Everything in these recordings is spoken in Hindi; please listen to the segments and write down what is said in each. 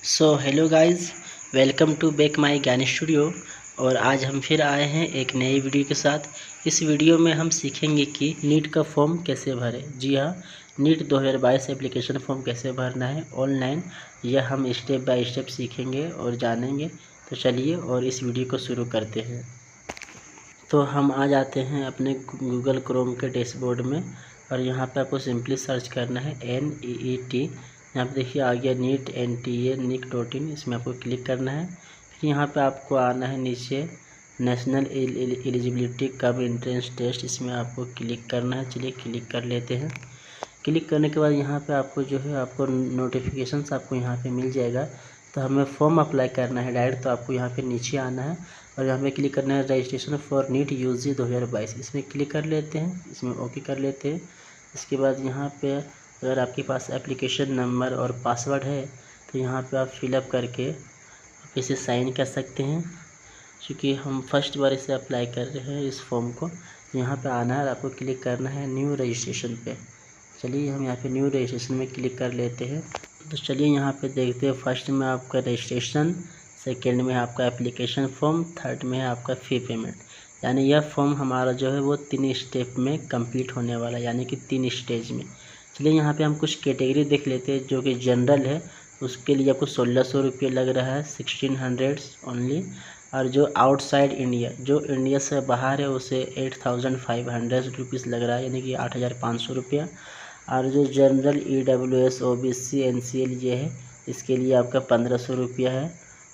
So hello guys, welcome to back my Gyan studio. और आज हम फिर आए हैं एक नई वीडियो के साथ। इस वीडियो में हम सीखेंगे कि नीट का फॉर्म कैसे भरें। जी हाँ, नीट 2022 एप्लीकेशन फॉर्म कैसे भरना है ऑनलाइन, यह हम स्टेप बाय स्टेप सीखेंगे और जानेंगे। तो चलिए और इस वीडियो को शुरू करते हैं। तो हम आ जाते हैं अपने गूगल क्रोम के डैशबोर्ड में और यहाँ पे आपको सिंपली सर्च करना है NEET। यहाँ पे देखिए आ गया नीट NTA.nic.in, इसमें आपको क्लिक करना है। फिर यहाँ पे आपको आना है नीचे national eligibility cum entrance test, इसमें आपको क्लिक करना है। चलिए क्लिक कर लेते हैं। क्लिक करने के बाद यहाँ पे आपको जो है आपको नोटिफिकेशंस आपको यहाँ पे मिल जाएगा। तो हमें फॉर्म अप्लाई करना है डायरेक्ट, तो आपको यहाँ पे नीचे आना है और यहाँ पे क्लिक करना है रजिस्ट्रेशन फॉर नीट UG 2022, इसमें क्लिक कर लेते हैं। इसमें ओके कर लेते हैं। इसके बाद यहाँ पे अगर आपके पास एप्लीकेशन नंबर और पासवर्ड है तो यहाँ पे आप फिलअप करके आप इसे साइन कर सकते हैं। क्योंकि हम फर्स्ट बार इसे अप्लाई कर रहे हैं इस फॉर्म को, यहाँ पे आना है और आपको क्लिक करना है न्यू रजिस्ट्रेशन पे। चलिए हम यहाँ पे न्यू रजिस्ट्रेशन में क्लिक कर लेते हैं। तो चलिए यहाँ पे देखते हैं, फर्स्ट में आपका रजिस्ट्रेशन, सेकंड में आपका एप्लीकेशन फॉर्म, थर्ड में है आपका फ़ी पेमेंट। यानी यह फॉर्म हमारा जो है वो 3 स्टेप में कंप्लीट होने वाला है, यानी कि 3 स्टेज में। चलिए यहाँ पे हम कुछ कैटेगरी देख लेते हैं। जो कि जनरल है उसके लिए आपको 1600 रुपये लग रहा है, 1600 ओनली। और जो आउटसाइड इंडिया, जो इंडिया से बाहर है, उसे 8500 रुपीज़ लग रहा है, यानी कि 8500 रुपया। और जो जनरल EWS OBC NCL ये है, इसके लिए आपका 1500 रुपया है।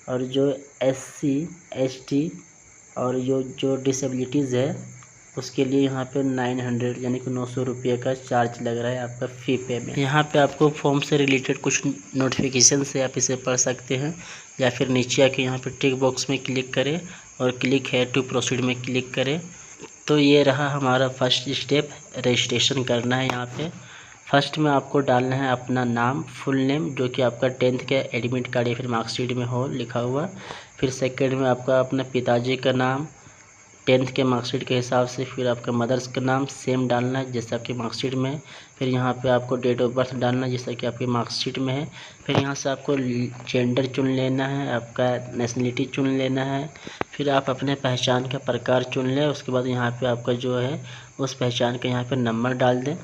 और जो SC ST और जो डिसेबिलिटीज़ है उसके लिए यहाँ पे 900 यानी कि 900 रुपये का चार्ज लग रहा है आपका फ़ी पेमेंट। यहाँ पे आपको फॉर्म से रिलेटेड कुछ नोटिफिकेशन से आप इसे पढ़ सकते हैं, या फिर नीचे आके यहाँ पे टिक बॉक्स में क्लिक करें और क्लिक है टू प्रोसीड में क्लिक करें। तो ये रहा हमारा फर्स्ट स्टेप, रजिस्ट्रेशन करना है। यहाँ पे फर्स्ट में आपको डालना है अपना नाम, फुल नेम, जो कि आपका 10th के एडमिट कार्ड या फिर मार्कशीट में हो लिखा हुआ। फिर सेकंड में आपका अपना पिताजी का नाम 10th के मार्कशीट के हिसाब से। फिर आपका मदर्स का नाम सेम डालना है जैसा आपकी मार्कशीट में है। फिर यहाँ पे आपको डेट ऑफ बर्थ डालना है जैसा कि आपकी मार्कशीट में है। फिर यहाँ से आपको जेंडर चुन लेना है, आपका नेशनलिटी चुन लेना है। फिर आप अपने पहचान का प्रकार चुन लें। उसके बाद यहाँ पे आपका जो है उस पहचान का यहाँ पे नंबर डाल दें।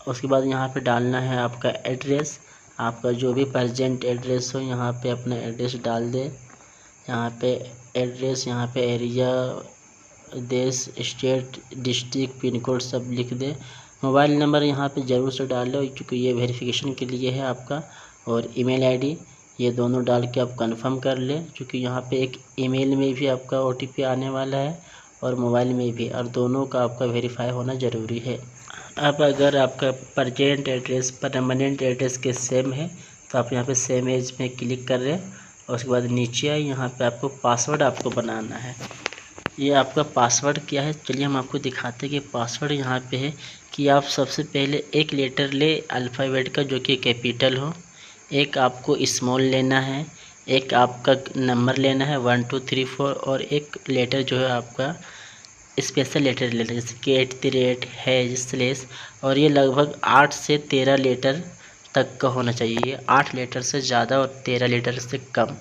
उसके बाद यहाँ पे डालना है आपका एड्रेस, आपका जो भी प्रेजेंट एड्रेस हो यहाँ पे अपना एड्रेस डाल दें। यहाँ पे एड्रेस, यहाँ पे एरिया, देश, स्टेट, डिस्ट्रिक्ट, पिन कोड सब लिख दें। मोबाइल नंबर यहाँ पे ज़रूर से डाल लो क्योंकि ये वेरिफिकेशन के लिए है आपका। और ईमेल आईडी, ये दोनों डाल के आप कंफर्म कर लें, क्योंकि यहाँ पे एक ईमेल में भी आपका OTP आने वाला है और मोबाइल में भी, और दोनों का आपका वेरीफाई होना ज़रूरी है। अब अगर आपका प्रेजेंट एड्रेस परमानेंट एड्रेस के सेम है तो आप यहाँ पे सेम एज में क्लिक कर रहे हैं। और उसके बाद नीचे आए, यहाँ पे आपको पासवर्ड आपको बनाना है। ये आपका पासवर्ड क्या है, चलिए हम आपको दिखाते हैं कि पासवर्ड यहाँ पे है कि आप सबसे पहले एक लेटर ले अल्फ़ाबेट का जो कि कैपिटल हो, एक आपको स्मॉल लेना है, एक आपका नंबर लेना है 1 2 3 4, और एक लेटर जो है आपका स्पेशल लेटर लेना है जैसे कि @ है स्लेश। और ये लगभग 8 से 13 लेटर तक का होना चाहिए, 8 लेटर से ज़्यादा और 13 लेटर से कम,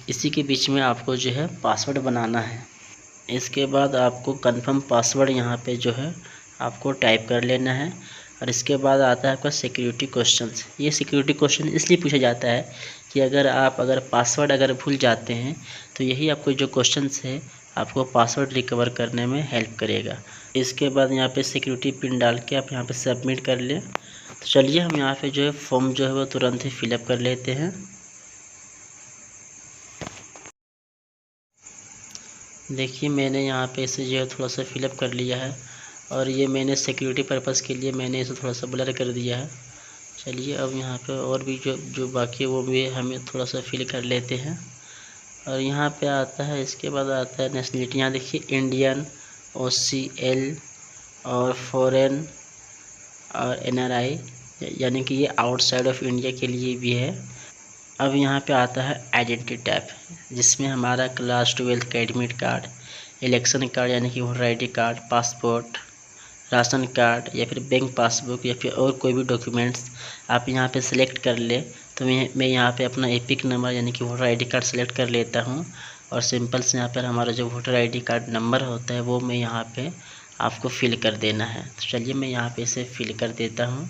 इसी के बीच में आपको जो है पासवर्ड बनाना है। इसके बाद आपको कंफर्म पासवर्ड यहाँ पे जो है आपको टाइप कर लेना है। और इसके बाद आता है आपका सिक्योरिटी क्वेश्चंस। ये सिक्योरिटी क्वेश्चन इसलिए पूछा जाता है कि अगर पासवर्ड अगर भूल जाते हैं तो यही आपको जो क्वेश्चंस है आपको पासवर्ड रिकवर करने में हेल्प करेगा। इसके बाद यहाँ पे सिक्योरिटी पिन डाल के आप यहाँ पे सबमिट कर लें। तो चलिए हम यहाँ पे जो है फॉर्म जो है वो तुरंत ही फिलअप कर लेते हैं। देखिए मैंने यहाँ पे इसे जो है थोड़ा सा फिलअप कर लिया है, और ये मैंने सिक्योरिटी पर्पज़ के लिए मैंने इसे थोड़ा सा ब्लर कर दिया है। चलिए अब यहाँ पे और भी जो बाकी है वो भी हमें थोड़ा सा फिल कर लेते हैं। और यहाँ पे आता है, इसके बाद आता है नेशनलिटी। यहाँ देखिए इंडियन, OCL और फॉरेन और NRI, यानी कि ये आउटसाइड ऑफ इंडिया के लिए भी है। अब यहाँ पे आता है आइडेंटिटी टैब, जिसमें हमारा क्लास 12 का एडमिट कार्ड, इलेक्शन कार्ड यानी कि voter ID card, passport, ration card या फिर बैंक पासबुक या फिर और कोई भी डॉक्यूमेंट्स आप यहाँ पे सिलेक्ट कर ले। तो मैं यहाँ पे अपना एपिक नंबर यानी कि वोटर आईडी कार्ड सेलेक्ट कर लेता हूँ और सिंपल से यहाँ पर हमारा जो वोटर आईडी कार्ड नंबर होता है वो मैं यहाँ पे आपको फिल कर देना है। तो चलिए मैं यहाँ पे इसे फिल कर देता हूँ।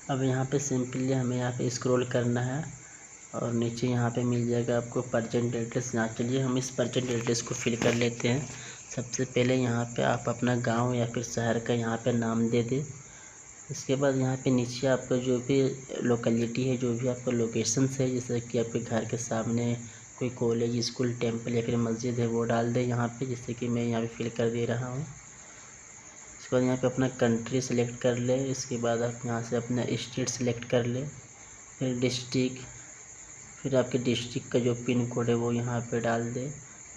अब यहाँ पे सिंपली हमें यहाँ पे स्क्रॉल करना है और नीचे यहाँ पे मिल जाएगा आपको परजेंट एड्रेस। यहाँ चलिए हम इस परजेंट एड्रेस को फिल कर लेते हैं। सबसे पहले यहाँ पे आप अपना गांव या फिर शहर का यहाँ पे नाम दे दें। इसके बाद यहाँ पे नीचे आपका जो भी लोकेलिटी है, जो भी आपका लोकेशंस है, जैसे कि आपके घर के सामने कोई कॉलेज, स्कूल, टेम्पल या फिर मस्जिद है, वो डाल दें यहाँ पे, जैसे कि मैं यहाँ पे फिल कर दे रहा हूँ। इसके बाद यहाँ पे अपना कंट्री सेलेक्ट कर ले। इसके बाद आप यहाँ से अपना स्टेट सेलेक्ट कर ले, फिर डिस्ट्रिक्ट, फिर आपके डिस्ट्रिक्ट का जो पिन कोड है वो यहाँ पे डाल दे।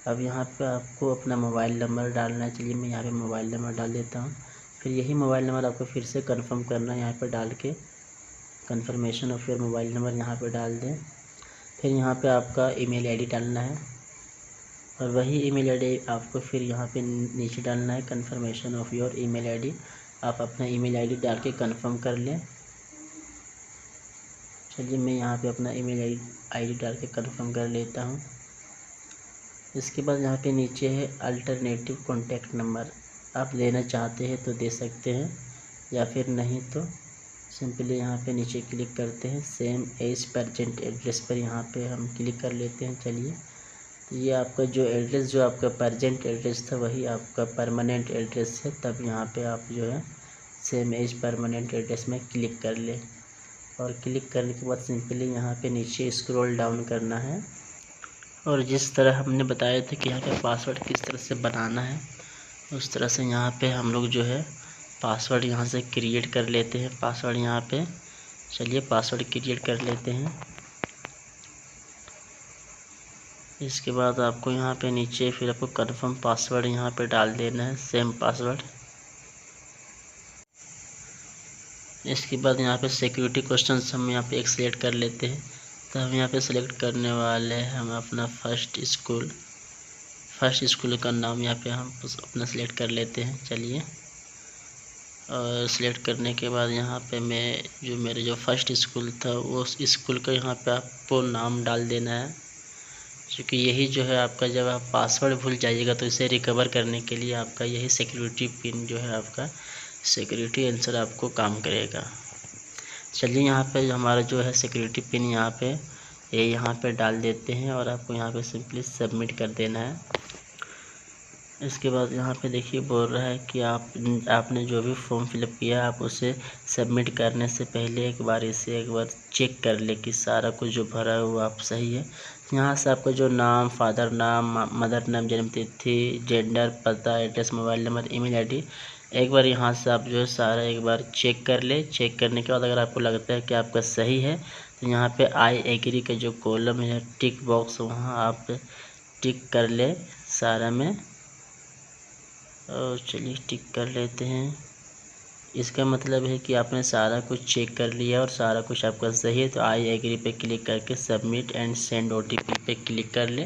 अब यहाँ पे आपको अपना मोबाइल नंबर डालना है। चलिए मैं यहाँ पे मोबाइल नंबर डाल देता हूँ। फिर यही मोबाइल नंबर आपको फिर से कंफर्म करना है, यहाँ पे डाल के confirmation of your mobile number यहाँ पे डाल दें। फिर यहाँ पे आपका ईमेल आईडी डालना है और वही ईमेल आईडी आपको फिर यहाँ पे नीचे डालना है, confirmation of your email ID. आप अपना ईमेल आईडी डाल के कंफर्म कर लें। चलिए मैं यहाँ पे अपना ईमेल आईडी डाल के कंफर्म कर लेता हूँ। इसके बाद यहाँ पे नीचे है अल्टरनेटिव कॉन्टैक्ट नंबर, आप देना चाहते हैं तो दे सकते हैं या फिर नहीं तो सिंपली यहाँ पे नीचे क्लिक करते हैं। सेम एज परजेंट एड्रेस पर यहाँ पे हम क्लिक कर लेते हैं। चलिए तो ये आपका जो एड्रेस, जो आपका परजेंट एड्रेस था वही आपका परमानेंट एड्रेस है। तब यहाँ पे आप जो है सेम एज परमानेंट एड्रेस में क्लिक कर ले और क्लिक करने के बाद सिंपली यहाँ पे नीचे स्क्रॉल डाउन करना है और जिस तरह हमने बताया था कि यहाँ पे पासवर्ड किस तरह से बनाना है, उस तरह से यहाँ पे हम लोग जो है पासवर्ड यहाँ से क्रिएट कर लेते हैं। पासवर्ड यहाँ पे चलिए पासवर्ड क्रिएट कर लेते हैं। इसके बाद आपको यहाँ पे नीचे फिर आपको कंफर्म पासवर्ड यहाँ पे डाल देना है, सेम पासवर्ड। इसके बाद यहाँ पे सिक्योरिटी क्वेश्चंस हम यहाँ पे एक सिलेक्ट कर लेते हैं। तो हम यहाँ पे सिलेक्ट करने वाले हैं हम अपना फर्स्ट स्कूल का नाम यहाँ पे हम अपना सिलेक्ट कर लेते हैं। चलिए और सिलेक्ट करने के बाद यहाँ पे मैं जो मेरे जो फर्स्ट स्कूल था वो स्कूल का यहाँ पे आपको नाम डाल देना है, क्योंकि यही जो है आपका जब आप पासवर्ड भूल जाइएगा तो इसे रिकवर करने के लिए आपका यही सिक्योरिटी पिन जो है आपका सिक्योरिटी आंसर आपको काम करेगा। चलिए यहाँ पे हमारा जो है सिक्योरिटी पिन यहाँ पे डाल देते हैं और आपको यहाँ पे सिंपली सबमिट कर देना है। इसके बाद यहाँ पे देखिए बोल रहा है कि आपने जो भी फॉर्म फिलअप किया आप उसे सबमिट करने से पहले एक बार चेक कर ले कि सारा कुछ जो भरा हुआ आप सही है। यहाँ से आपका जो नाम, फादर नाम, मदर नाम, जन्म तिथि, जेंडर, पता, address, mobile number, email ID, एक बार यहाँ से आप जो है सारा एक बार चेक कर ले। चेक करने के बाद अगर आपको लगता है कि आपका सही है तो यहाँ पे आई एग्री का जो कॉलम है टिक बॉक्स, वहाँ आप टिक कर ले सारा में। और चलिए टिक कर लेते हैं। इसका मतलब है कि आपने सारा कुछ चेक कर लिया और सारा कुछ आपका सही है। तो आई एग्री पे क्लिक करके सबमिट एंड सेंड OTP पे क्लिक कर ले।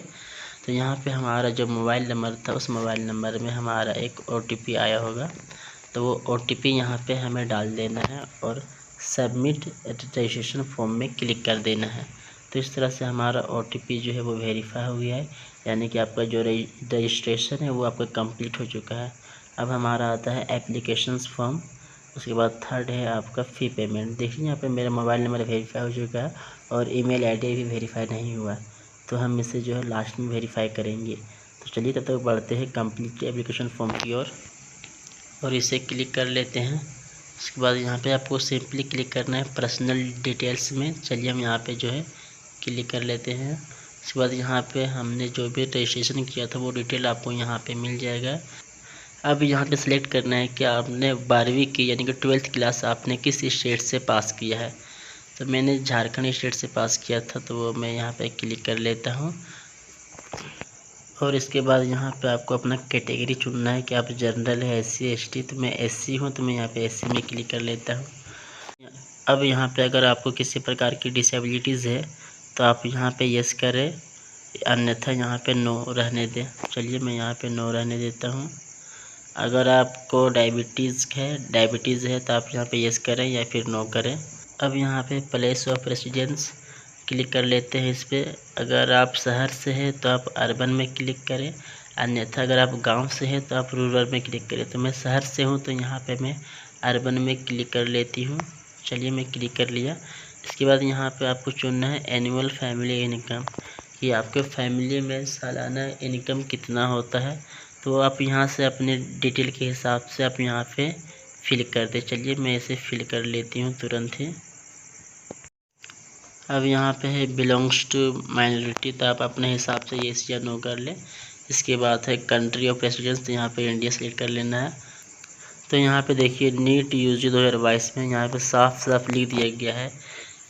तो यहाँ पे हमारा जो मोबाइल नंबर था उस मोबाइल नंबर में हमारा एक OTP आया होगा, तो वो OTP यहाँ पे हमें डाल देना है और सबमिट रजिस्ट्रेशन फॉर्म में क्लिक कर देना है। तो इस तरह से हमारा OTP जो है वो वेरीफाई हो गया है, यानी कि आपका जो रजिस्ट्रेशन है वो आपका कंप्लीट हो चुका है। अब हमारा आता है एप्लीकेशंस फॉर्म। उसके बाद थर्ड है आपका फ़ी पेमेंट। देखिए यहाँ पे मेरा मोबाइल नंबर वेरीफाई हो चुका है और ईमेल आईडी भी वेरीफाई नहीं हुआ, तो हम इसे जो है लास्ट में वेरीफाई करेंगे। तो चलिए तब तक बढ़ते हैं कंप्लीट एप्लीकेशन फॉर्म की ओर और इसे क्लिक कर लेते हैं। उसके बाद यहाँ पे आपको सिंपली क्लिक करना है पर्सनल डिटेल्स में। चलिए हम यहाँ पे जो है क्लिक कर लेते हैं। उसके बाद यहाँ पे हमने जो भी रजिस्ट्रेशन किया था वो डिटेल आपको यहाँ पे मिल जाएगा। अब यहाँ पे सिलेक्ट करना है कि आपने 12वीं की यानी कि 12th क्लास आपने किस स्टेट से पास किया है। तो मैंने झारखंड स्टेट से पास किया था, तो वो मैं यहाँ पे क्लिक कर लेता हूँ। और इसके बाद यहाँ पे आपको अपना कैटेगरी चुनना है कि आप जनरल है, SC ST। तो मैं SC हूँ, तो मैं यहाँ पे SC में क्लिक कर लेता हूँ। अब यहाँ पे अगर आपको किसी प्रकार की डिसेबिलिटीज़ है तो आप यहाँ पे यस करें, अन्यथा यहाँ पे नो रहने दें। चलिए मैं यहाँ पे नो रहने देता हूँ। अगर आपको डायबिटीज़ है तो आप यहाँ पे यस करें या फिर नो करें। अब यहाँ पे प्लेस ऑफ रेसिडेंस क्लिक कर लेते हैं इस पर। अगर आप शहर से हैं तो आप अर्बन में क्लिक करें, अन्यथा अगर आप गांव से हैं तो आप रूरल में क्लिक करें। तो मैं शहर से हूँ तो यहाँ पे मैं अर्बन में क्लिक कर लेती हूँ। चलिए मैं क्लिक कर लिया। इसके बाद यहाँ पे आपको चुनना है एनुअल फैमिली इनकम, कि आपके फैमिली में सालाना इनकम कितना होता है। तो आप यहाँ से अपने डिटेल के हिसाब से आप यहाँ पे फिल कर दे। चलिए मैं इसे फिल कर लेती हूँ तुरंत ही। अब यहाँ पे है बिलोंग्स टू माइनॉरिटी, तो आप अपने हिसाब से येस या नो कर लें। इसके बाद है कंट्री ऑफ रेसिडेंस, तो यहाँ पे इंडिया सेलेक्ट कर लेना है। तो यहाँ पे देखिए नीट यूजी 2022 में यहाँ पे साफ साफ लिख दिया गया है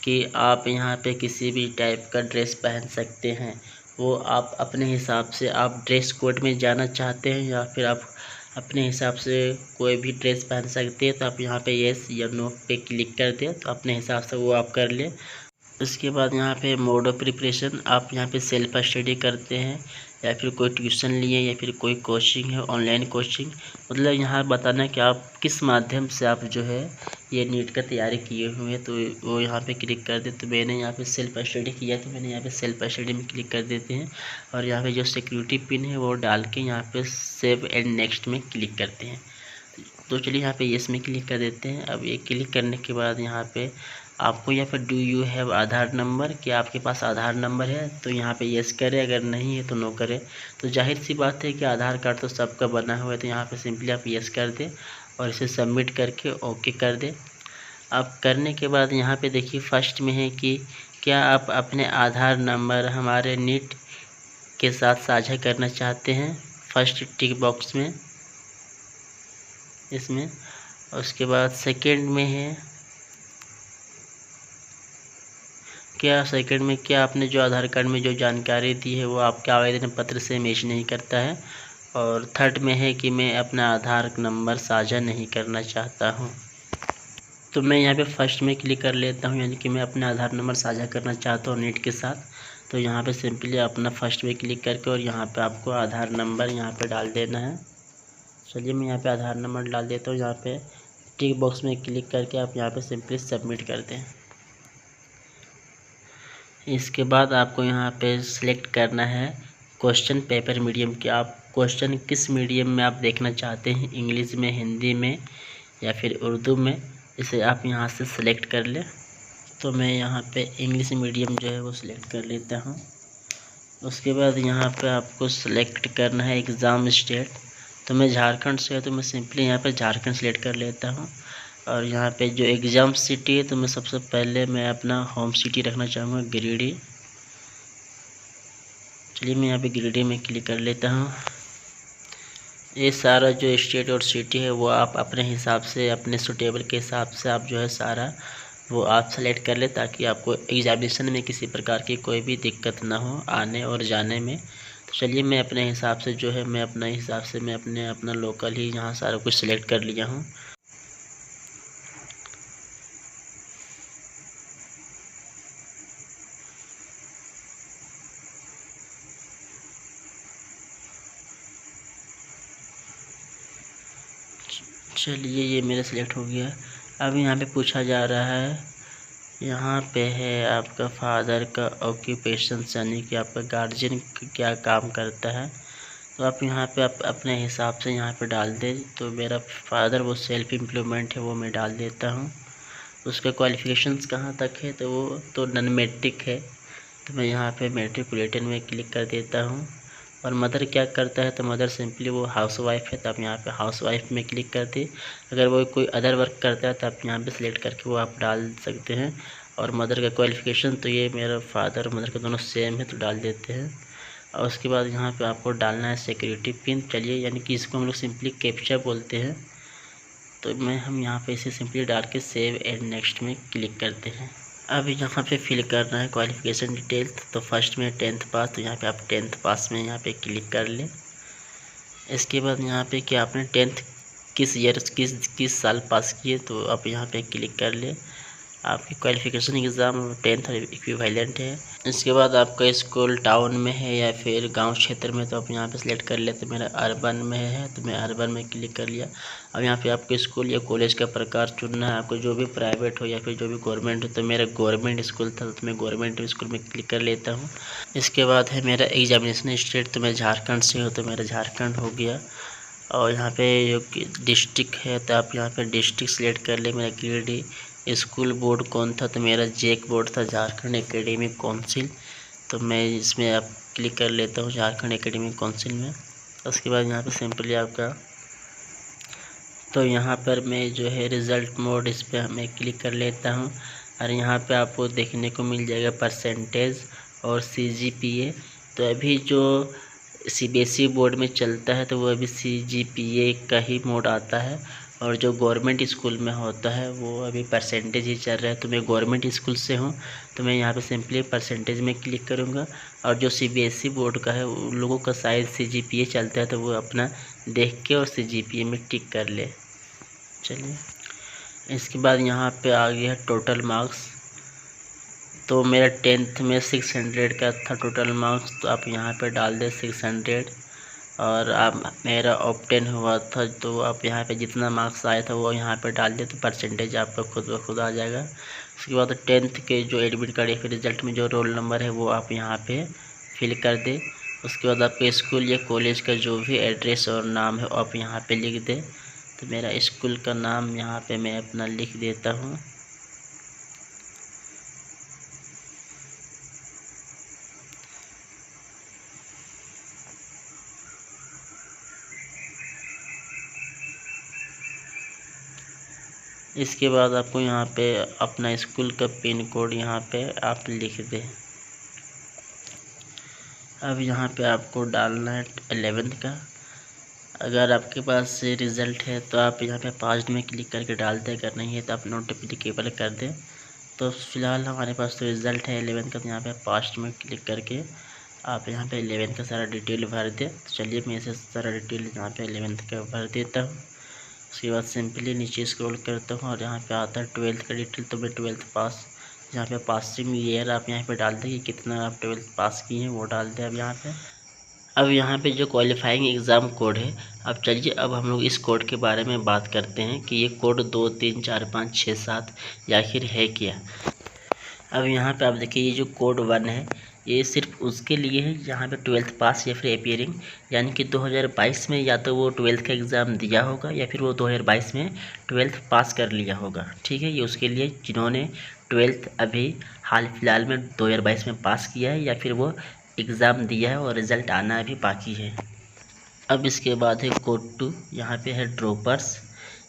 कि आप यहाँ पे किसी भी टाइप का ड्रेस पहन सकते हैं। वो आप अपने हिसाब से, आप ड्रेस कोड में जाना चाहते हैं या फिर आप अपने हिसाब से कोई भी ड्रेस पहन सकते हैं। तो आप यहाँ पे येस या नो पे क्लिक कर दें, तो अपने हिसाब से वो आप कर लें। उसके बाद यहाँ पे मोड ऑफ प्रिपरेशन, आप यहाँ पे सेल्फ स्टडी करते हैं या फिर कोई ट्यूशन लिए या फिर कोई कोचिंग है, ऑनलाइन कोचिंग। मतलब यहाँ बताना है कि आप किस माध्यम से आप जो है ये नीट का तैयारी किए हुए हैं। तो वो यहाँ पे क्लिक कर दे। तो मैंने यहाँ पे सेल्फ स्टडी किया, तो मैंने यहाँ पे सेल्फ स्टडी में क्लिक कर देते हैं और यहाँ पे जो सिक्योरिटी पिन है वो डाल के यहाँ पे सेव एंड नेक्स्ट में क्लिक करते हैं। तो चलिए यहाँ पे येस में क्लिक कर देते हैं। अब ये क्लिक करने के बाद यहाँ पे आपको यहाँ पर do you have Aadhaar number, क्या आपके पास आधार नंबर है, तो यहाँ पे येस करें, अगर नहीं है तो नो करें। तो जाहिर सी बात है कि आधार कार्ड तो सबका बना हुआ है, तो यहाँ पे सिंपली आप येस कर दें और इसे सबमिट करके ओके कर दें। अब करने के बाद यहाँ पे देखिए फर्स्ट में है कि क्या आप अपने आधार नंबर हमारे नीट के साथ साझा करना चाहते हैं, फर्स्ट टिक बॉक्स में इसमें। उसके बाद सेकेंड में है क्या आपने जो आधार कार्ड में जो जानकारी दी है वो आपके आवेदन पत्र से मैच नहीं करता है। और थर्ड में है कि मैं अपना आधार नंबर साझा नहीं करना चाहता हूँ। तो मैं यहाँ पे फर्स्ट में क्लिक कर लेता हूँ, यानी कि मैं अपना आधार नंबर साझा करना चाहता हूँ नीट के साथ। तो यहाँ पे सिंपली अपना फर्स्ट में क्लिक करके और यहाँ पे आपको आधार नंबर यहाँ पे डाल देना है। चलिए मैं यहाँ पे आधार नंबर डाल देता हूँ। यहाँ पे टिक बॉक्स में क्लिक करके आप यहाँ पे सिंपली सबमिट कर दें। इसके बाद आपको यहाँ पे सिलेक्ट करना है क्वेश्चन पेपर मीडियम, कि आप क्वेश्चन किस मीडियम में आप देखना चाहते हैं, इंग्लिश में, हिंदी में या फिर उर्दू में। इसे आप यहाँ से सिलेक्ट कर लें। तो मैं यहाँ पे इंग्लिश मीडियम जो है वो सिलेक्ट कर लेता हूँ। उसके बाद यहाँ पे आपको सिलेक्ट करना है एग्ज़ाम स्टेट। तो मैं झारखंड से है तो मैं सिंपली यहाँ पे झारखंड सेलेक्ट कर लेता हूँ। और यहाँ पे जो एग्ज़ाम सिटी है तो मैं सबसे पहले मैं अपना होम सिटी रखना चाहूँगा गिरिडीह। चलिए मैं यहाँ पे गिरिडीह में क्लिक कर लेता हूँ। ये सारा जो स्टेट और सिटी है वो आप अपने हिसाब से, अपने सुटेबल के हिसाब से आप जो है सारा वो आप सेलेक्ट कर ले, ताकि आपको एग्जामिनेशन में किसी प्रकार की कोई भी दिक्कत ना हो आने और जाने में। तो चलिए मैं अपने हिसाब से जो है मैं अपना लोकल ही यहाँ सारा कुछ सिलेक्ट कर लिया हूँ। चलिए ये मेरा सिलेक्ट हो गया। अब यहाँ पे पूछा जा रहा है, यहाँ पे है आपका फादर का ऑक्यूपेशन, यानी कि आपका गार्जियन क्या काम करता है। तो आप यहाँ पे आप अपने हिसाब से यहाँ पे डाल दें। तो मेरा फादर वो सेल्फ एम्प्लॉयमेंट है, वो मैं डाल देता हूँ। उसका क्वालिफ़िकेशंस कहाँ तक है, तो वो तो नॉन मैट्रिक है, तो मैं यहाँ पे मेट्रिकुलेटेड में क्लिक कर देता हूँ। और मदर क्या करता है, तो मदर सिंपली वो हाउस वाइफ है, तो आप यहाँ पे हाउस वाइफ में क्लिक कर दें। अगर वो कोई अदर वर्क करता है तो आप यहाँ पे सिलेक्ट करके वो आप डाल सकते हैं। और मदर का क्वालिफ़िकेशन तो ये मेरा फादर और मदर का दोनों सेम है, तो डाल देते हैं। और उसके बाद यहाँ पे आपको डालना है सिक्योरिटी पिन। चलिए यानी कि इसको हम लोग सिंपली कैप्चा बोलते हैं। तो हम यहाँ पे इसे सिंपली डाल के सेव एंड नेक्स्ट में क्लिक करते हैं। अब यहाँ पे फिल करना है क्वालिफ़िकेशन डिटेल्स। तो फर्स्ट में 10th पास, तो यहाँ पे आप 10th पास में यहाँ पे क्लिक कर लें। इसके बाद यहाँ पे कि आपने 10th किस ईयर किस साल पास किए, तो आप यहाँ पे क्लिक कर लें। आपकी क्वालिफिकेशन एग्ज़ाम 10th इक्विवेलेंट है। इसके बाद आपका स्कूल टाउन में है या फिर गांव क्षेत्र में, तो आप यहाँ पे सिलेक्ट कर लेते। मेरा अर्बन में है तो मैं अर्बन में क्लिक कर लिया। अब यहाँ पे आपको स्कूल या कॉलेज का प्रकार चुनना है, आपको जो भी प्राइवेट हो या फिर जो भी गवर्नमेंट हो। तो मेरा गवर्नमेंट स्कूल था तो मैं गवर्नमेंट स्कूल में क्लिक कर लेता हूँ। इसके बाद है मेरा एग्जामिनेशन स्टेट, तो मैं झारखंड से हूँ तो मेरा झारखंड हो गया। और यहाँ पे जो डिस्ट्रिक्ट है तो आप यहाँ पे डिस्ट्रिक्ट सेलेक्ट कर ले। मेरा ग्रेड स्कूल बोर्ड कौन था, तो मेरा जैक बोर्ड था, झारखंड एकेडमिक काउंसिल। तो मैं इसमें आप क्लिक कर लेता हूँ झारखंड एकेडमिक काउंसिल में। उसके बाद यहाँ पे सिंपली आपका, तो यहाँ पर मैं जो है रिज़ल्ट मोड, इस पर मैं क्लिक कर लेता हूँ। और यहाँ पे आपको देखने को मिल जाएगा परसेंटेज और CGPA। तो अभी जो CBSE बोर्ड में चलता है तो वो अभी CGPA का ही मोड आता है, और जो गवर्नमेंट स्कूल में होता है वो अभी परसेंटेज ही चल रहा है। तो मैं गवर्नमेंट स्कूल से हूँ तो मैं यहाँ पे सिंपली परसेंटेज में क्लिक करूँगा। और जो CBSE बोर्ड का है उन लोगों का शायद CGPA चलता है, तो वो अपना देख के और CGPA में टिक कर ले। चलिए, इसके बाद यहाँ पे आ गया टोटल मार्क्स। तो मेरा 10th में 600 का था टोटल मार्क्स, तो आप यहाँ पे डाल दे 600। और आप मेरा ऑब्टेन हुआ था तो आप यहाँ पे जितना मार्क्स आया था वो यहाँ पे डाल दे, तो परसेंटेज आपका खुद ब खुद आ जाएगा। उसके बाद 10th के जो एडमिट कार्ड या फिर रिज़ल्ट में जो रोल नंबर है वो आप यहाँ पे फिल कर दे। उसके बाद आपके स्कूल या कॉलेज का जो भी एड्रेस और नाम है आप यहाँ पे लिख दे। तो मेरा स्कूल का नाम यहाँ पे मैं अपना लिख देता हूँ। इसके बाद आपको यहाँ पे अपना स्कूल का पिन कोड यहाँ पे आप लिख दें। अब यहाँ पे आपको डालना है 11th का। अगर आपके पास रिज़ल्ट है तो आप यहाँ पे पास्ट में क्लिक करके डालते, अगर नहीं है तो आप नोट एप्लीकेबल कर दें। तो फ़िलहाल हमारे पास तो रिज़ल्ट है 11th का, तो यहाँ पे पास्ट में क्लिक करके आप यहाँ पे 11th का सारा डिटेल भर दें। तो चलिए मैं इसे सारा डिटेल यहाँ पे 11th का भर देता हूँ। उसके बाद सिंपली नीचे स्क्रॉल करता हूँ और यहाँ पे आता है 12th का डिटेल। तो मैं 12th पास, यहाँ पे पासिंग ईयर आप यहाँ पे डाल दें कि कितना आप 12th पास किए हैं वो डाल दें। अब यहाँ पे जो क्वालिफाइंग एग्ज़ाम कोड है, अब चलिए अब हम लोग इस कोड के बारे में बात करते हैं कि ये कोड 2 3 4 5 6 7 आखिर है क्या। अब यहाँ पे आप देखिए ये जो कोड 1 है ये सिर्फ उसके लिए है जहाँ पे 12th पास या फिर अपीयरिंग, यानी कि 2022 में या तो वो 12th का एग्ज़ाम दिया होगा या फिर वो 2022 में 12th पास कर लिया होगा। ठीक है, ये उसके लिए जिन्होंने 12th अभी हाल फिलहाल में 2022 में पास किया है या फिर वो एग्ज़ाम दिया है और रिज़ल्ट आना अभी बाकी है। अब इसके बाद है कोड 2, यहाँ पे है ड्रॉपर्स,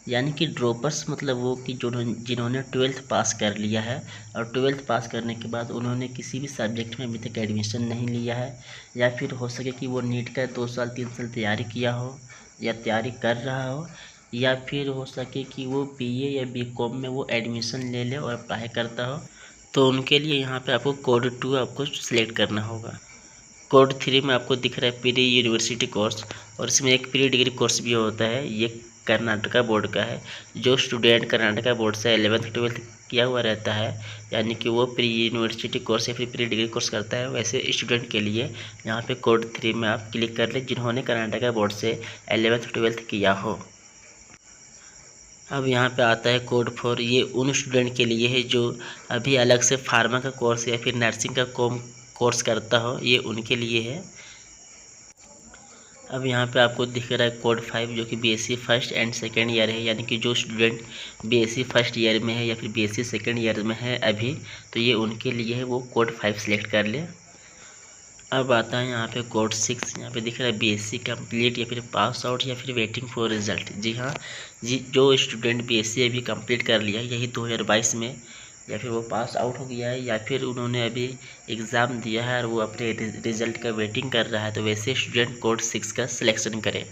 यानी कि ड्रॉपर्स मतलब वो कि जिन्होंने 12th पास कर लिया है और 12th पास करने के बाद उन्होंने किसी भी सब्जेक्ट में अभी तक एडमिशन नहीं लिया है, या फिर हो सके कि वो नीट का 2 साल 3 साल तैयारी किया हो या तैयारी कर रहा हो, या फिर हो सके कि वो BA या BCom में वो एडमिशन ले ले और पढ़ाई करता हो। तो उनके लिए यहाँ पे आपको कोड 2 आपको सिलेक्ट करना होगा। कोड 3 में आपको दिख रहा है प्री यूनिवर्सिटी कोर्स, और इसमें एक प्री डिग्री कोर्स भी होता है। ये कर्नाटका बोर्ड का है। जो स्टूडेंट कर्नाटका बोर्ड से 11th 12th किया हुआ रहता है, यानी कि वो प्री यूनिवर्सिटी कोर्स या फिर प्री डिग्री कोर्स करता है, वैसे स्टूडेंट के लिए यहाँ पे कोड 3 में आप क्लिक कर लें जिन्होंने कर्नाटका बोर्ड से 11th 12th किया हो। अब यहाँ पे आता है कोड 4, ये उन स्टूडेंट के लिए है जो अभी अलग से फार्मा का कोर्स या फिर नर्सिंग का कोर्स करता हो, ये उनके लिए है। अब यहाँ पे आपको दिख रहा है कोड 5 जो कि BSc first and second year है, यानी कि जो स्टूडेंट BSc फर्स्ट ईयर में है या फिर BSc सेकेंड ईयर में है अभी, तो ये उनके लिए है, वो कोड 5 सेलेक्ट कर ले। अब आता है यहाँ पे कोड 6, यहाँ पे दिख रहा है BSc कंप्लीट या फिर पास आउट या फिर वेटिंग फॉर रिजल्ट। जी हाँ जी, जो स्टूडेंट BSc अभी कंप्लीट कर लिया है, यही 2022 में, या फिर वो पास आउट हो गया है या फिर उन्होंने अभी एग्ज़ाम दिया है और वो अपने रिज़ल्ट का वेटिंग कर रहा है, तो वैसे स्टूडेंट कोड 6 का सिलेक्शन करें।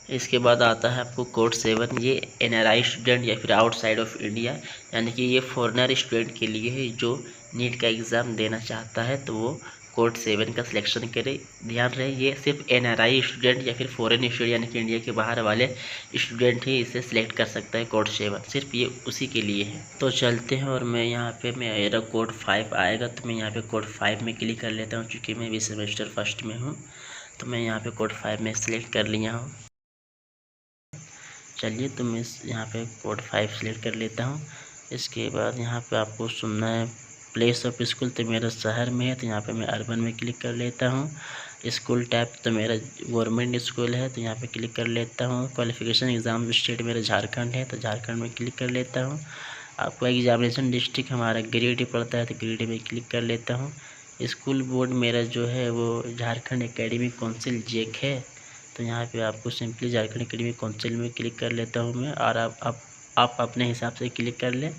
इसके बाद आता है आपको कोड 7, ये NRI स्टूडेंट या फिर आउटसाइड ऑफ इंडिया, यानी कि ये फॉरेनर स्टूडेंट के लिए है जो नीट का एग्ज़ाम देना चाहता है, तो वो कोड 7 का सिलेक्शन करें। ध्यान रहे ये सिर्फ NRI स्टूडेंट या फिर फॉरेन स्टूडेंट यानी कि इंडिया के बाहर वाले स्टूडेंट ही इसे सिलेक्ट कर सकता है। कोड 7 सिर्फ ये उसी के लिए है। तो चलते हैं और मैं यहाँ पे मेरा कोड 5 आएगा तो मैं यहाँ पे कोड 5 में क्लिक कर लेता हूँ। चूँकि मैं भी सेमेस्टर फर्स्ट में हूँ तो मैं यहाँ पे कोड 5 में सिलेक्ट कर लिया हूँ। चलिए तो मैं यहाँ पे कोड 5 सिलेक्ट कर लेता हूँ। इसके बाद यहाँ पे आपको सुनना है प्लेस ऑफ स्कूल, तो मेरा शहर में है तो यहाँ पे मैं अर्बन में क्लिक कर लेता हूँ। स्कूल टाइप तो मेरा गवर्नमेंट स्कूल है तो यहाँ पे क्लिक कर लेता हूँ। क्वालिफिकेशन एग्ज़ाम स्टेट मेरा झारखंड है तो झारखंड में क्लिक कर लेता हूँ। आपको एग्जामिनेशन डिस्ट्रिक्ट हमारा गिरिडीह पड़ता है तो गिरिडीह में क्लिक कर लेता हूँ। स्कूल बोर्ड मेरा जो है वो झारखंड एकेडमिक काउंसिल JEC है तो यहाँ पे आपको सिंपली झारखंड एकेडमिक काउंसिल में क्लिक कर लेता हूँ मैं। और आप अपने हिसाब से क्लिक कर लें।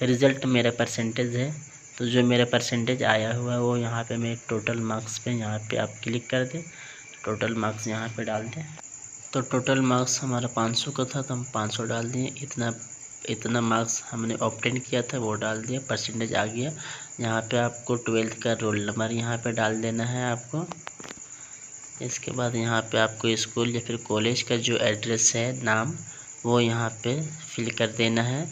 रिज़ल्ट मेरा परसेंटेज है तो जो मेरा परसेंटेज आया हुआ है वो यहाँ पे मैं टोटल मार्क्स पे यहाँ पे आप क्लिक कर दें। टोटल मार्क्स यहाँ पे डाल दें। तो टोटल मार्क्स हमारा 500 का था तो हम 500 डाल दिए। इतना मार्क्स हमने ऑब्टेन किया था वो डाल दिया, परसेंटेज आ गया। यहाँ पे आपको 12th का रोल नंबर यहाँ पे डाल देना है आपको। इसके बाद यहाँ पे आपको स्कूल या फिर कॉलेज का जो एड्रेस है नाम वो यहाँ पे फिल कर देना है।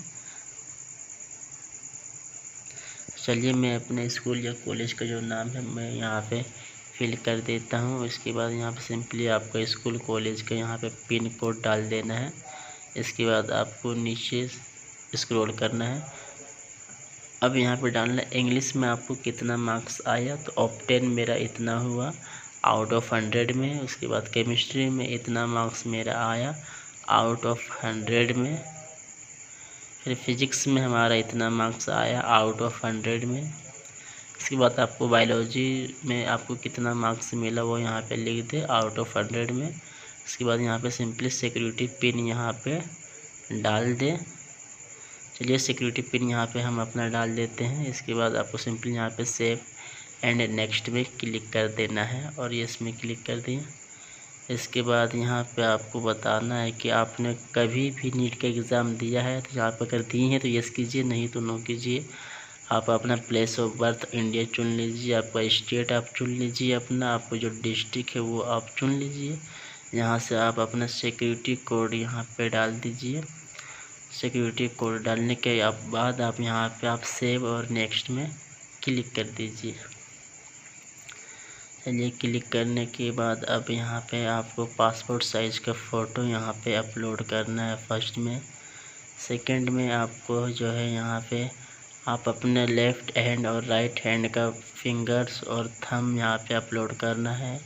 चलिए मैं अपने स्कूल या कॉलेज का जो नाम है मैं यहाँ पे फिल कर देता हूँ। इसके बाद यहाँ पे सिंपली आपका स्कूल कॉलेज का यहाँ पे पिन कोड डाल देना है। इसके बाद आपको नीचे स्क्रॉल करना है। अब यहाँ पे डालना इंग्लिश में आपको कितना मार्क्स आया तो ऑब्टेन मेरा इतना हुआ आउट ऑफ 100 में। उसके बाद केमिस्ट्री में इतना मार्क्स मेरा आया आउट ऑफ 100 में। फिर फिजिक्स में हमारा इतना मार्क्स आया आउट ऑफ 100 में। इसके बाद आपको बायोलॉजी में आपको कितना मार्क्स मिला वो यहाँ पे लिख दे आउट ऑफ 100 में। इसके बाद यहाँ पे सिंपली सिक्योरिटी पिन यहाँ पे डाल दे। चलिए सिक्योरिटी पिन यहाँ पे हम अपना डाल देते हैं। इसके बाद आपको सिंपली यहाँ पे सेव एंड नेक्स्ट में क्लिक कर देना है और ये इसमें क्लिक कर दिए। इसके बाद यहाँ पे आपको बताना है कि आपने कभी भी नीट का एग्ज़ाम दिया है तो यहाँ पर अगर दिए हैं तो यस कीजिए, नहीं तो नो कीजिए। आप अपना प्लेस ऑफ बर्थ इंडिया चुन लीजिए, आपका स्टेट आप चुन लीजिए अपना, आपको जो डिस्ट्रिक्ट है वो आप चुन लीजिए। यहाँ से आप अपना सिक्योरिटी कोड यहाँ पे डाल दीजिए। सिक्योरिटी कोड डालने के बाद आप यहाँ पे आप सेव और नेक्स्ट में क्लिक कर दीजिए। चलिए क्लिक करने के बाद अब यहाँ पे आपको पासपोर्ट साइज़ का फ़ोटो यहाँ पे अपलोड करना है फर्स्ट में। सेकंड में आपको जो है यहाँ पे आप अपने लेफ़्ट हैंड और राइट हैंड का फिंगर्स और थंब यहाँ पे अपलोड करना है।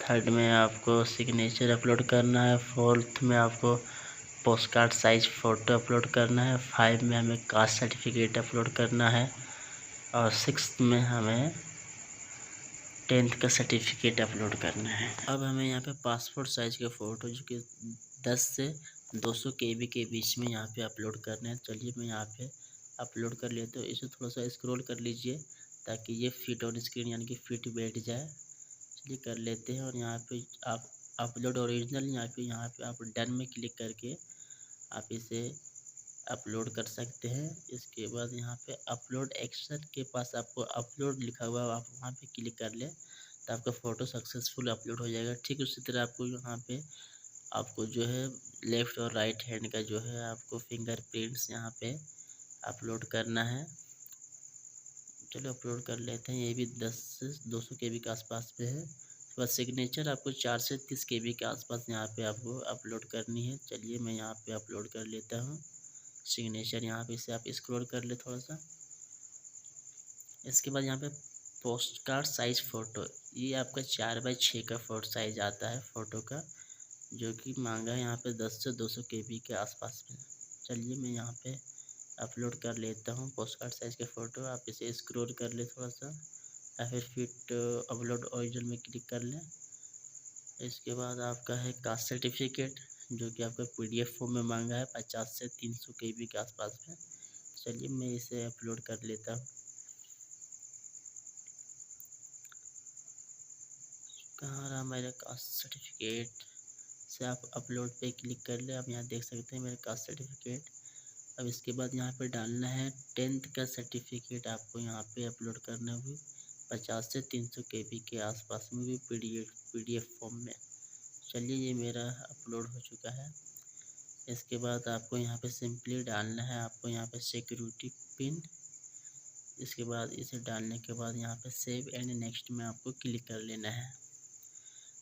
थर्ड में आपको सिग्नेचर अपलोड करना है। फोर्थ में आपको post card size photo upload करना है। 5 में हमें कास्ट सर्टिफिकेट अपलोड करना है और 6 में हमें 10th का सर्टिफिकेट अपलोड करना है। अब हमें यहाँ पे पासपोर्ट साइज़ का फ़ोटो जो कि 10 से 200 KB के बीच में यहाँ पे अपलोड करना है। चलिए मैं यहाँ पे अपलोड कर लेता हूँ। इसे थोड़ा सा स्क्रॉल कर लीजिए ताकि ये फिट ऑन स्क्रीन यानी कि फिट बैठ जाए। चलिए कर लेते हैं और यहाँ पे आप अपलोड ओरिजिनल यहाँ पे आप डन में क्लिक करके आप इसे अपलोड कर सकते हैं। इसके बाद यहाँ पे अपलोड एक्शन के पास आपको अपलोड लिखा हुआ आप वहाँ पे क्लिक कर लें तो आपका फ़ोटो सक्सेसफुल अपलोड हो जाएगा। ठीक उसी तरह आपको यहाँ पे आपको जो है लेफ़्ट और राइट हैंड का जो है आपको फिंगरप्रिंट्स यहाँ पे अपलोड करना है। चलो अपलोड कर लेते हैं। ये भी 10 से 200 KB के आसपास पे है। उसके बाद सिग्नेचर आपको 4 से 30 KB के आसपास यहाँ पे आपको अपलोड करनी है। चलिए मैं यहाँ पे अपलोड कर लेता हूँ सिग्नेचर। यहाँ पे इसे आप स्क्रॉल कर ले थोड़ा सा। इसके बाद यहाँ पे पोस्ट कार्ड साइज़ फ़ोटो, ये आपका 4x6 का फ़ोटो साइज़ आता है फ़ोटो का, जो कि मांगा है यहाँ पे 10 से 200 KB के आसपास में। चलिए मैं यहाँ पे अपलोड कर लेता हूँ पोस्ट कार्ड साइज़ का फ़ोटो। आप इसे स्क्रॉल कर ले थोड़ा सा या फिर फिट अपलोड ओरिजिनल में क्लिक कर लें। इसके बाद आपका है कास्ट सर्टिफिकेट जो कि आपका PDF फॉर्म में मांगा है 50 से 300 KB के आसपास में। चलिए मैं इसे अपलोड कर लेता हूँ। कहाँ रहा मेरा कास्ट सर्टिफिकेट, से आप अपलोड पे क्लिक कर ले। आप यहाँ देख सकते हैं मेरा कास्ट सर्टिफिकेट। अब इसके बाद यहाँ पे डालना है 10th का सर्टिफिकेट आपको यहाँ पे अपलोड करना होगी। 50 से 300 KB के आसपास में भी PDF फॉर्म में। चलिए ये मेरा अपलोड हो चुका है। इसके बाद आपको यहाँ पे सिंपली डालना है, आपको यहाँ पे सिक्योरिटी पिन। इसके बाद इसे डालने के बाद यहाँ पे सेव एंड नेक्स्ट में आपको क्लिक कर लेना है।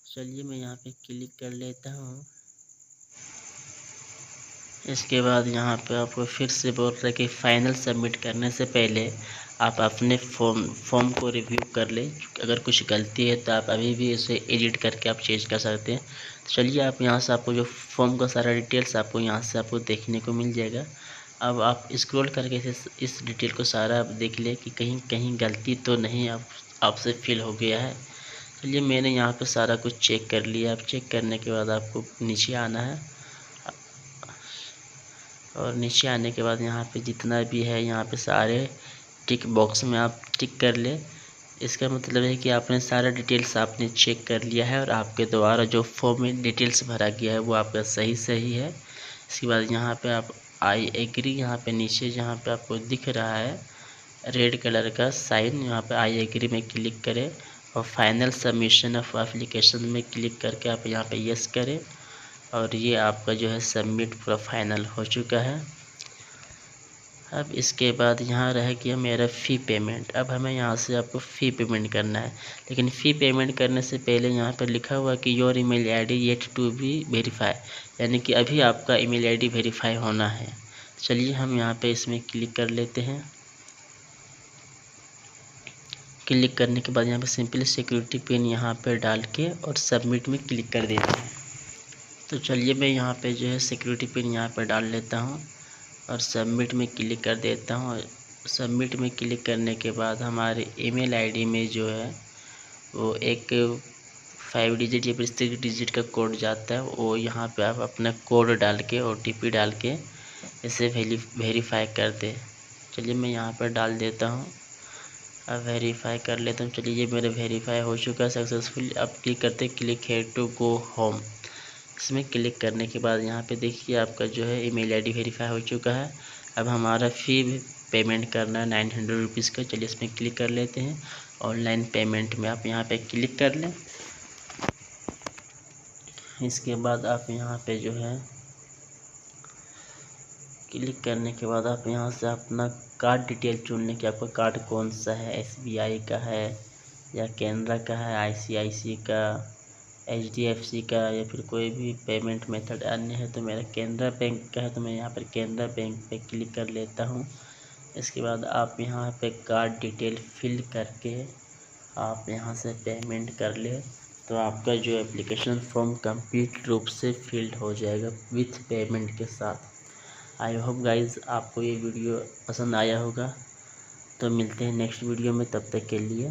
चलिए मैं यहाँ पे क्लिक कर लेता हूँ। इसके बाद यहाँ पे आपको फिर से बोल रहा है कि फाइनल सबमिट करने से पहले आप अपने फॉर्म को रिव्यू कर लें। अगर कुछ गलती है तो आप अभी भी इसे एडिट करके आप चेंज कर सकते हैं। तो चलिए आप यहाँ से आपको जो फॉर्म का सारा डिटेल्स आपको यहाँ से आपको देखने को मिल जाएगा। अब आप स्क्रॉल करके इस डिटेल को सारा आप देख लें कि कहीं कहीं गलती तो नहीं आपसे फिल हो गया है। चलिए मैंने यहाँ पे सारा कुछ चेक कर लिया। आप चेक करने के बाद आपको नीचे आना है और नीचे आने के बाद यहाँ पे जितना भी है यहाँ पे सारे टिक बॉक्स में आप टिक कर ले। इसका मतलब है कि आपने सारा डिटेल्स आपने चेक कर लिया है और आपके द्वारा जो फॉर्म में डिटेल्स भरा गया है वो आपका सही है। इसके बाद यहाँ पे आप आई एग्री, यहाँ पे नीचे जहाँ पे आपको दिख रहा है रेड कलर का साइन, यहाँ पे आई एग्री में क्लिक करें और फाइनल सबमिशन ऑफ एप्लीकेशन में क्लिक करके आप यहाँ पे यस करें। और ये आपका जो है सबमिट पूरा फाइनल हो चुका है। अब इसके बाद यहाँ रह गया मेरा फ़ी पेमेंट। अब हमें यहाँ से आपको फ़ी पेमेंट करना है, लेकिन फ़ी पेमेंट करने से पहले यहाँ पर लिखा हुआ कि your email ID yet to be verify, यानी कि अभी आपका ईमेल आईडी वेरीफाई होना है। चलिए हम यहाँ पे इसमें क्लिक कर लेते हैं। क्लिक करने के बाद यहाँ पे सिंपली सिक्योरिटी पिन यहाँ पर डाल के और सबमिट में क्लिक कर देते हैं। तो चलिए मैं यहाँ पे जो है सिक्योरिटी पिन यहाँ पर डाल लेता हूँ और सबमिट में क्लिक कर देता हूँ। सबमिट में क्लिक करने के बाद हमारे ईमेल आईडी में जो है वो एक 5 डिजिट या फिर 6 डिजिट का कोड जाता है। वो यहाँ पे आप अपना कोड डाल के OTP डाल के इसे वेरीफाई कर दे। चलिए मैं यहाँ पर डाल देता हूँ, अब वेरीफाई कर लेता हूँ। चलिए ये मेरा वेरीफाई हो चुका है सक्सेसफुल। अब क्लिक करते click here to go home. इसमें क्लिक करने के बाद यहाँ पे देखिए आपका जो है ईमेल आईडी वेरीफाई हो चुका है। अब हमारा फ़ी पेमेंट करना है 900 रुपीज़ का। चलिए इसमें क्लिक कर लेते हैं। ऑनलाइन पेमेंट में आप यहाँ पे क्लिक कर लें। इसके बाद आप यहाँ पे जो है क्लिक करने के बाद आप यहाँ से अपना कार्ड डिटेल चुन लें कि आपका कार्ड कौन सा है, SBI का है या कैनरा का है, ICICI का, HDFC का या फिर कोई भी पेमेंट मेथड अन्य है। तो मेरा कैनरा बैंक का है, तो मैं यहाँ पर कैनरा बैंक पे क्लिक कर लेता हूँ। इसके बाद आप यहाँ पे कार्ड डिटेल फिल करके आप यहाँ से पेमेंट कर ले, तो आपका जो एप्लीकेशन फॉर्म कंप्लीट रूप से फिल्ड हो जाएगा विथ पेमेंट के साथ। आई होप गाइज़ आपको ये वीडियो पसंद आया होगा। तो मिलते हैं नेक्स्ट वीडियो में, तब तक के लिए